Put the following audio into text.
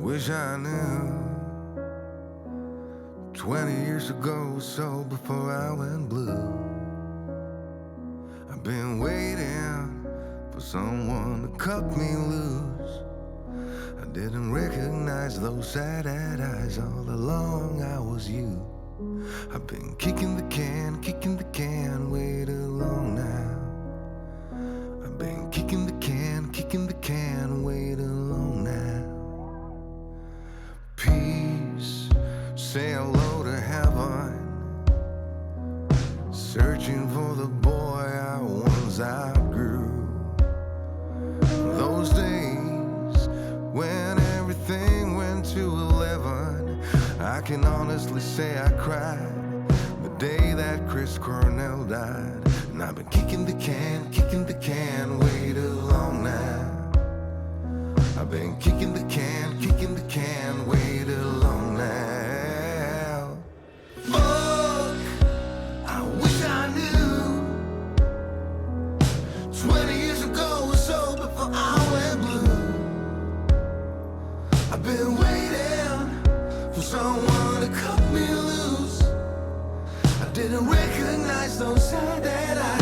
Wish I knew 20 years ago, so before I went blue. I've been waiting for someone to cut me loose. I didn't recognize those sad-eyed eyes. All along I was you. I've been kicking the can way too long now. I've been kicking the can way too long now. Peace, say hello to heaven. Searching for the boy I once outgrew. Those days when everything went to 11, I can honestly say I cried the day that Chris Cornell died. And I've been kicking the can way too long now. I've been kicking the can way too long now. Fuck, I wish I knew 20 years ago or so before I went blue. I've been waiting for someone to cut me loose. I didn't recognize those sad eyes.